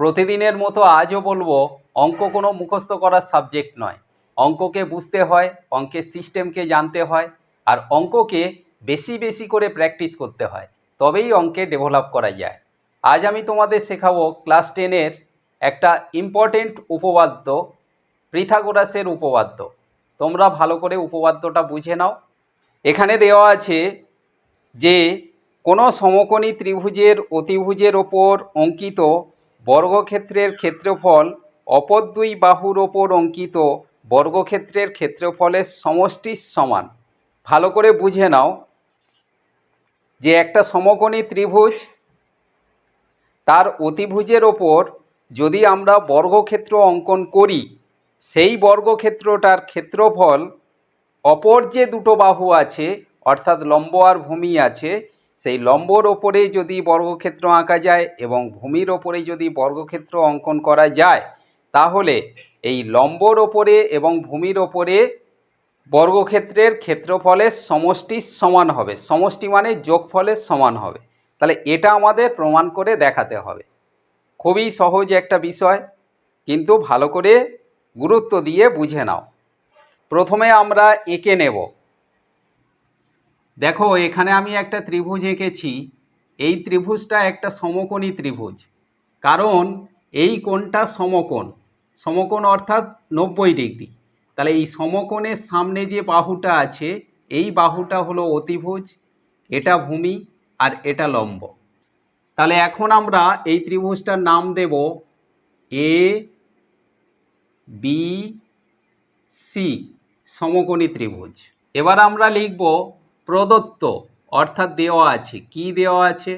প্রতিদিনের মতো আজও বলবো, অঙ্ক কোনো মুখস্থ করার সাবজেক্ট নয়। অঙ্ককে বুঝতে হয়, অঙ্কের সিস্টেমকে জানতে হয়, আর অঙ্ককে বেশি বেশি করে প্র্যাকটিস করতে হয়, তবেই অঙ্কে ডেভেলপ করা যায়। আজ আমি তোমাদের শেখাবো ক্লাস 10-এর একটা ইম্পর্টেন্ট উপপাদ্য, পিথাগোরাসের উপপাদ্য। তোমরা ভালো করে উপপাদ্যটা বুঝে নাও। এখানে দেওয়া আছে যে কোনো সমকোণী ত্রিভুজের অতিভুজের ওপর অঙ্কিত বর্গক্ষেত্রের ক্ষেত্রফল অপর দুই বাহুর ওপর অঙ্কিত বর্গক্ষেত্রের ক্ষেত্রফলের সমষ্টির সমান। ভালো করে বুঝে নাও যে একটা সমকোণী ত্রিভুজ, তার অতিভুজের ওপর যদি আমরা বর্গক্ষেত্র অঙ্কন করি, সেই বর্গক্ষেত্রটার ক্ষেত্রফল অপর যে দুটো বাহু আছে, অর্থাৎ লম্ব আর ভূমি আছে, সেই লম্বর ওপরে যদি বর্গক্ষেত্র আঁকা যায় এবং ভূমির ওপরে যদি বর্গক্ষেত্র অঙ্কন করা যায়, তাহলে এই লম্বর ওপরে এবং ভূমির ওপরে বর্গক্ষেত্রের ক্ষেত্রফলের সমষ্টির সমান হবে। সমষ্টি মানে যোগফলের সমান হবে। তাহলে এটা আমাদের প্রমাণ করে দেখাতে হবে। খুবই সহজ একটা বিষয়, কিন্তু ভালো করে গুরুত্ব দিয়ে বুঝে নাও। প্রথমে আমরা এঁকে নেব। দেখো, এখানে আমি একটা ত্রিভুজ এঁকেছি। এই ত্রিভুজটা একটা সমকোণী ত্রিভুজ, কারণ এই কোণটা সমকোণ। সমকোণ অর্থাৎ 90 ডিগ্রি। তাহলে এই সমকোণের সামনে যে বাহুটা আছে, এই বাহুটা হলো অতিভুজ, এটা ভূমি আর এটা লম্ব। তাহলে এখন আমরা এই ত্রিভুজটার নাম দেব এ বি সি, সমকোণী ত্রিভুজ। এবার আমরা লিখব প্রদত্ত, অর্থাৎ দেওয়া আছে। কি দেওয়া আছে?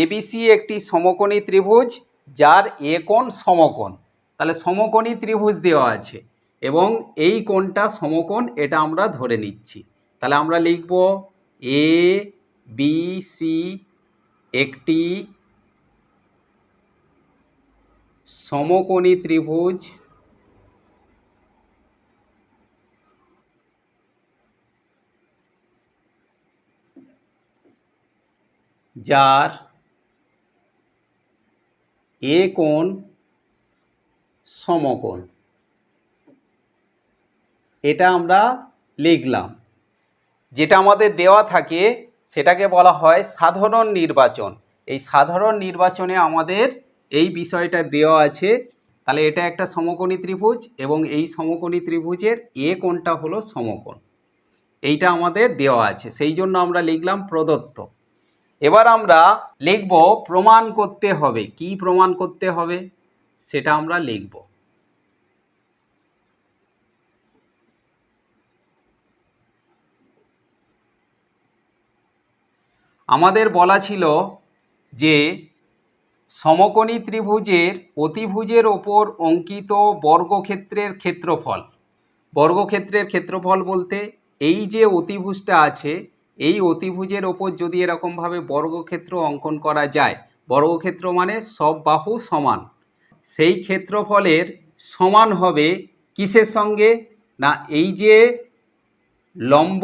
এবিসি একটি সমকোণী ত্রিভুজ যার এ কোণ সমকোণ। তাহলে সমকোণী ত্রিভুজ দেওয়া আছে এবং এই কোণটা সমকোণ, এটা আমরা ধরে নিচ্ছি। তাহলে আমরা লিখব এ বি সি একটি সমকোণী ত্রিভুজ যার এ কোণ সমকোণ। এটা আমরা লিখলাম। যেটা আমাদের দেওয়া থাকে সেটাকে বলা হয় সাধারণ নির্বাচন। এই সাধারণ নির্বাচনে আমাদের এই বিষয়টা দেওয়া আছে। তাহলে এটা একটা সমকোণী ত্রিভুজ এবং এই সমকোণী ত্রিভুজের এ কোণটা হলো সমকোণ। এইটা আমাদের দেওয়া আছে, সেই জন্য আমরা লিখলাম প্রদত্ত। এবার আমরা লিখব প্রমাণ করতে হবে। কি প্রমাণ করতে হবে সেটা আমরা লিখব। আমাদের বলা ছিল যে সমকোণী ত্রিভুজের অতিভুজের ওপর অঙ্কিত বর্গক্ষেত্রের ক্ষেত্রফল। বর্গক্ষেত্রের ক্ষেত্রফল বলতে এই যে অতিভুজটা আছে, এই অতিভুজের ওপর যদি এরকমভাবে বর্গক্ষেত্র অঙ্কন করা যায়, বর্গক্ষেত্র মানে সব বাহু সমান, সেই ক্ষেত্রফলের সমান হবে কিসের সঙ্গে? না, এই যে লম্ব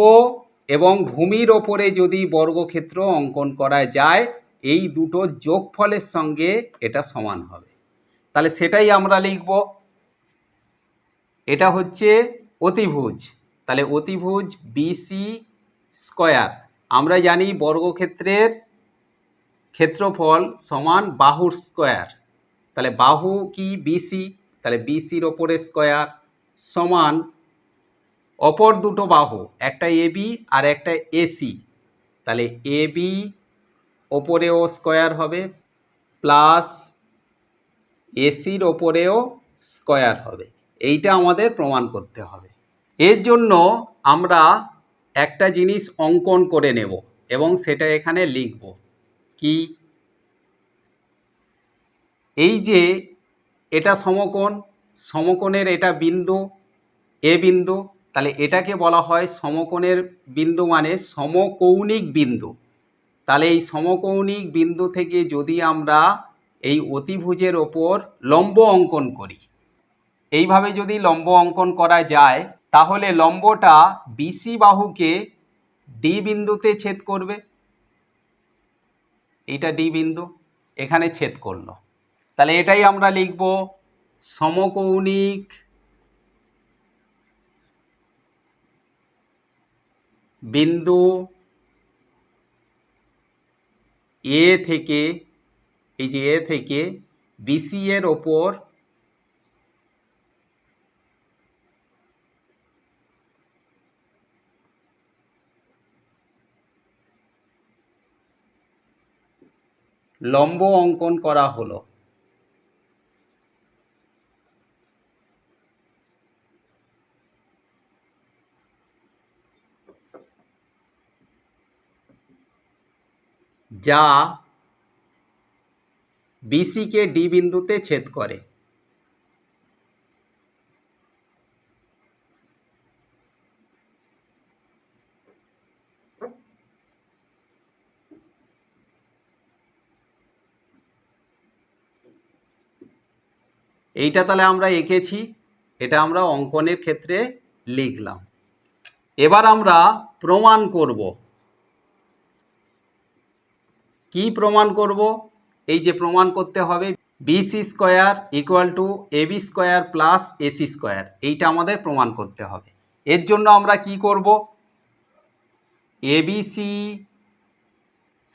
এবং ভূমির ওপরে যদি বর্গক্ষেত্র অঙ্কন করা যায়, এই দুটো যোগফলের সঙ্গে এটা সমান হবে। তাহলে সেটাই আমরা লিখব। এটা হচ্ছে অতিভুজ। তাহলে অতিভুজ বিসি স্কয়ার। আমরা জানি বর্গক্ষেত্রের ক্ষেত্রফল সমান বাহুর স্কয়ার। তাহলে বাহু কি? বিসি। তাহলে বিসির ওপরে স্কয়ার সমান অপর দুটো বাহু, একটা এবি আর একটা এসি। তাহলে এবি ওপরেও স্কয়ার হবে প্লাস এসির ওপরেও স্কয়ার হবে। এইটা আমাদের প্রমাণ করতে হবে। এর জন্য আমরা একটা জিনিস অঙ্কন করে নেব এবং সেটা এখানে লিখব। কি? এই যে এটা সমকোণ, সমকোণের এটা বিন্দু, এ বিন্দু। তাহলে এটাকে বলা হয় সমকোণের বিন্দু মানে সমকৌণিক বিন্দু। তাহলে এই সমকৌণিক বিন্দু থেকে যদি আমরা এই অতিভুজের ওপর লম্ব অঙ্কন করি, এইভাবে যদি লম্ব অঙ্কন করা যায়, তাহলে লম্বটা বিসি বাহুকে ডি বিন্দুতে ছেদ করবে। এইটা ডি বিন্দু, এখানে ছেদ করলো। তাহলে এটাই আমরা লিখব সমকৌণিক বিন্দু এ থেকে, এই যে এ থেকে বিসি এর ওপর লম্ব অঙ্কন করা হলো। যা বিসি কে ডি বিন্দুতে ছেদ করে। এইটা তাহলে আমরা এঁকেছি, এটা আমরা অঙ্কনের ক্ষেত্রে লিখলাম। এবার আমরা প্রমাণ করব। কি প্রমাণ করব? এই যে প্রমাণ করতে হবে BC square equal to AB square plus AC square, এইটা আমাদের প্রমাণ করতে হবে। এর জন্য আমরা কি করব? এবিসি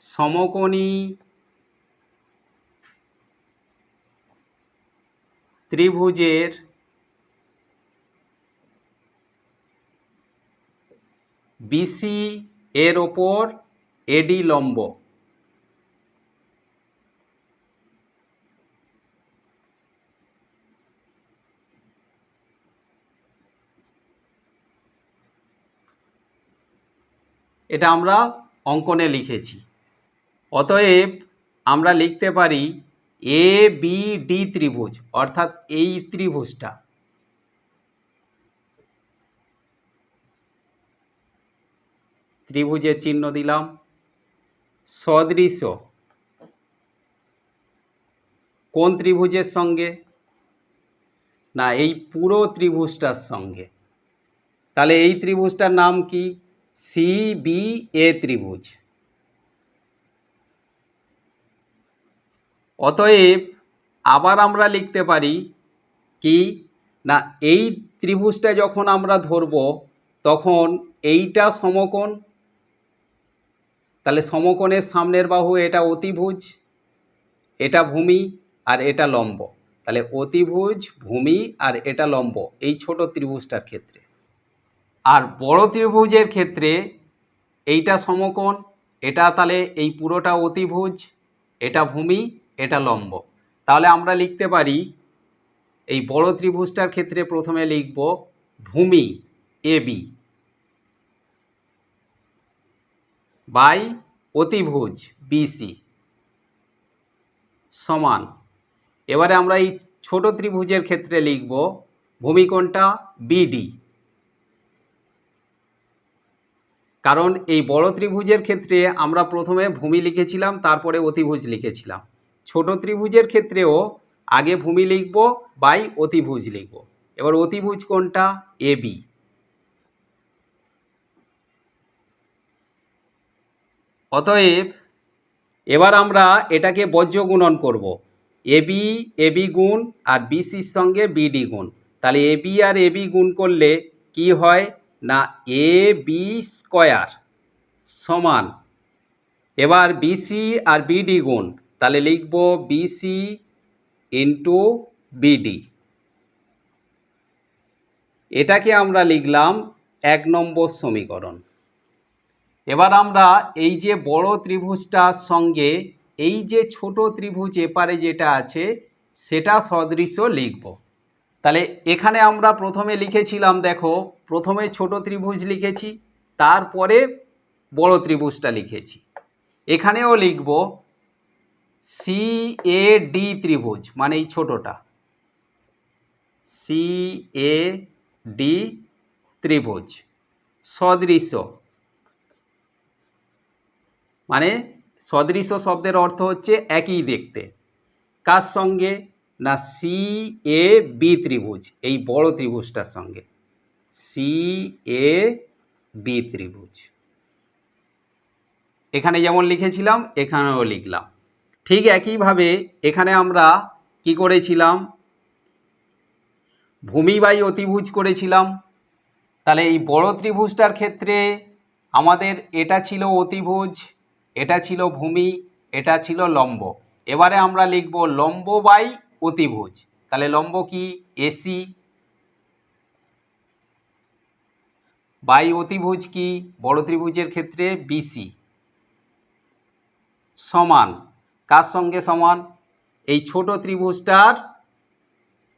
সমকোণী ত্রিভুজের বিসি এর ওপর এডি লম্ব। এটা আমরা অঙ্কনে লিখেছি। অতএব আমরা লিখতে পারি এ বি ডি ত্রিভুজ, অর্থাৎ এই ত্রিভুজটা ত্রিভুজের চিহ্ন দিলাম, সদৃশ কোন ত্রিভুজের সঙ্গে? না, এই পুরো ত্রিভুজটার সঙ্গে। তাহলে এই ত্রিভুজটার নাম কি? সি বি এ ত্রিভুজ। অতএব আবার আমরা লিখতে পারি কি না, এই ত্রিভুজটা যখন আমরা ধরব তখন এইটা সমকোণ, তাহলে সমকোণের সামনের বাহু এটা অতিভুজ, এটা ভূমি আর এটা লম্ব। তাহলে অতিভুজ, ভূমি আর এটা লম্ব এই ছোট ত্রিভুজটার ক্ষেত্রে। আর বড় ত্রিভুজের ক্ষেত্রে এইটা সমকোণ, এটা তাহলে এই পুরোটা অতিভুজ, এটা ভূমি, এটা লম্ব। তাহলে আমরা লিখতে পারি এই বড় ত্রিভুজটার ক্ষেত্রে প্রথমে লিখব ভূমি এবি বাই অতিভুজ বিসি সমান। এবারে আমরা এই ছোট ত্রিভুজের ক্ষেত্রে লিখব ভূমি কোণটা বিডি, কারণ এই বড় ত্রিভুজের ক্ষেত্রে আমরা প্রথমে ভূমি লিখেছিলাম, তারপরে অতিভুজ লিখেছিলাম। ছোট ত্রিভুজের ক্ষেত্রেও আগে ভূমি লিখব বাই অতিভুজ লিখব। এবার অতিভুজ কোণটা এবি। অতএব এবার আমরা এটাকে বজ্র গুণন করব, এবি এবি গুণ আর বিসির সঙ্গে বিডি গুণ। তাহলে এবি আর এবি গুণ করলে কি হয় না এ বি স্কোয়ার সমান, এবার বিসি আর বিডি গুণ, তাহলে লিখব বিসি ইন্টু বিডি। এটাকে আমরা লিখলাম 1 নম্বর সমীকরণ। এবার আমরা এই যে বড় ত্রিভুজটার সঙ্গে এই যে ছোট ত্রিভুজ এপারে যেটা আছে সেটা সদৃশ্য লিখব। তাহলে এখানে আমরা প্রথমে লিখেছিলাম, দেখো প্রথমে ছোট ত্রিভুজ লিখেছি, তারপরে বড় ত্রিভুজটা লিখেছি। এখানেও লিখব সি এ ডি ত্রিভুজ, মানে এই ছোটটা সি এ ডি ত্রিভুজ সদৃশ্য, মানে সদৃশ্য শব্দের অর্থ হচ্ছে একই দেখতে। কার সঙ্গে? না সি এ বি ত্রিভুজ, এই বড় ত্রিভুজটার সঙ্গে সি এ বি ত্রিভুজ। এখানে যেমন লিখেছিলাম এখানেও লিখলাম। ঠিক একইভাবে এখানে আমরা কি করেছিলাম, ভূমি বাই অতিভুজ করেছিলাম। তাহলে এই বড় ত্রিভুজটার ক্ষেত্রে আমাদের এটা ছিল অতিভুজ, এটা ছিল ভূমি, এটা ছিল লম্ব। এবারে আমরা লিখব লম্ব বাই অতিভুজ। তাহলে লম্ব কি, এসি, বাই অতিভুজ কি, বড় ত্রিভুজের ক্ষেত্রে বিসি, সমান কার সঙ্গে সমান, এই ছোট ত্রিভুজটার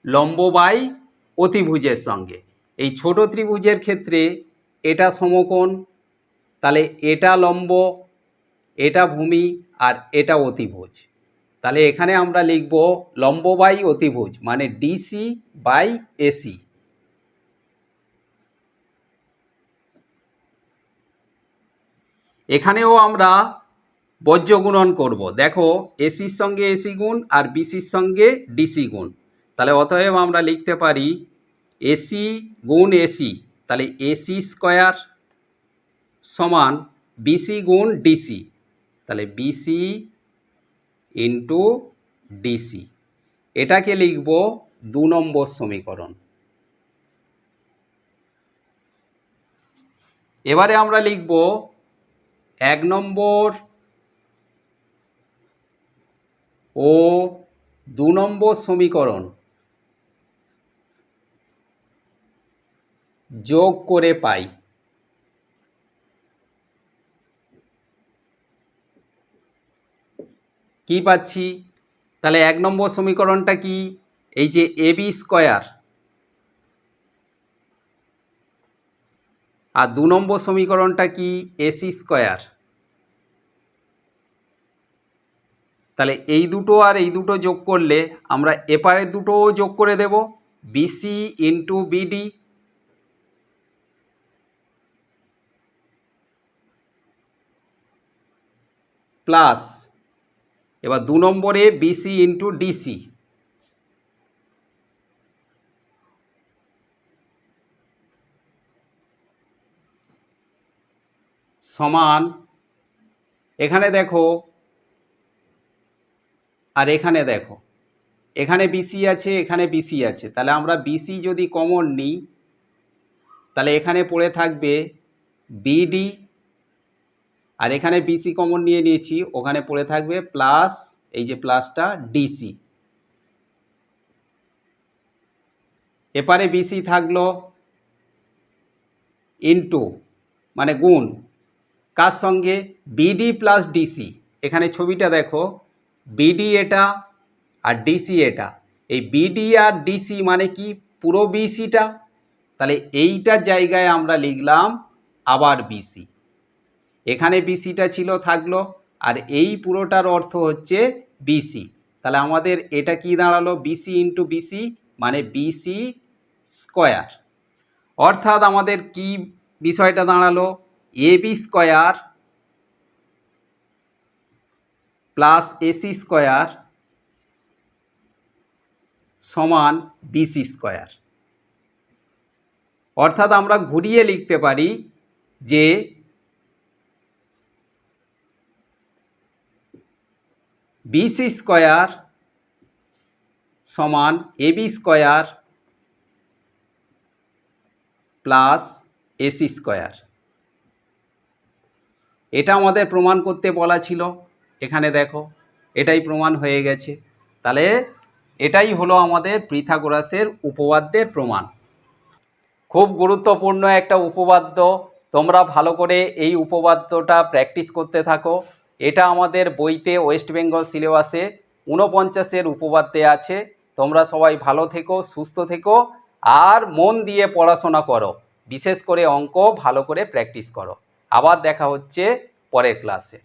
লম্ব বাই অতিভুজের সঙ্গে। এই ছোট ত্রিভুজের ক্ষেত্রে এটা সমকোণ, তাহলে এটা লম্ব, এটা ভূমি, আর এটা অতিভুজ। তাহলে এখানে আমরা লিখব লম্ব বাই অতিভুজ মানে ডিসি বাই এসি। এখানেও আমরা বজ্র গুণন করব। দেখো এসির সঙ্গে এসি গুণ আর বিসির সঙ্গে ডিসি গুণ। তাহলে অতএব আমরা লিখতে পারি এসি গুণ এসি, তাহলে এসি স্কয়ার সমান বিসি গুণ ডিসি, তাহলে বিসি ইন্টু ডিসি। এটাকে লিখব 2 নম্বর সমীকরণ। এবারে আমরা লিখব 1 নম্বর ও 2 নম্বর সমীকরণ যোগ করে পাই। কি পাচ্ছি, তাহলে 1 নম্বর সমীকরণটা কি, এই যে এবি স্কয়ার, আর 2 নম্বর সমীকরণটা কি, এসি স্কয়ার। তাহলে এই দুটো আর এই দুটো যোগ করলে আমরা এপারের দুটোও যোগ করে দেব, বিসি ইন্টু বিডি প্লাস এবার 2 নম্বরে বিসি ইন্টু ডিসি সমান, এখানে দেখো আর এখানে দেখো, এখানে বিসি আছে এখানে বিসি আছে, তাহলে আমরা বিসি যদি কমন নিই তাহলে এখানে পড়ে থাকবে বিডি, আর এখানে বিসি কমন নিয়ে নিয়েছি ওখানে পড়ে থাকবে প্লাস, এই যে প্লাসটা ডিসি। এপারে বিসি থাকলো ইন্টু মানে গুণ কার সঙ্গে, বিডি প্লাস ডিসি। এখানে ছবিটা দেখো, বিডি এটা আর ডিসি এটা, এই বিডি আর ডিসি মানে কি, পুরো বিসিটা। তাহলে এইটার জায়গায় আমরা লিখলাম আবার বিসি, এখানে বিসিটা ছিল থাকলো, আর এই পুরোটার অর্থ হচ্ছে বিসি। তাহলে আমাদের এটা কি দাঁড়ালো, বিসি ইন্টু বিসি মানে বিসি স্কয়ার। অর্থাৎ আমাদের কি বিষয়টা দাঁড়ালো, AB square plus AC square সমান বিসি স্কয়ার। অর্থাৎ আমরা ঘুরিয়ে লিখতে পারি যে বিসি স্কয়ার সমান AB square plus AC square. এটা আমাদের প্রমাণ করতে বলা ছিল, এখানে দেখো এটাই প্রমাণ হয়ে গেছে। তাহলে এটাই হলো আমাদের পিথাগোরাসের উপপাদ্যের প্রমাণ। খুব গুরুত্বপূর্ণ একটা উপপাদ্য, তোমরা ভালো করে এই উপপাদ্যটা প্র্যাকটিস করতে থাকো। এটা আমাদের বইতে ওয়েস্ট বেঙ্গল সিলেবাসে 49-এর উপপাদ্যে আছে। তোমরা সবাই ভালো থেকো, সুস্থ থেকো, আর মন দিয়ে পড়াশোনা করো, বিশেষ করে অঙ্ক ভালো করে প্র্যাকটিস করো। আবার দেখা হচ্ছে পরের ক্লাসে।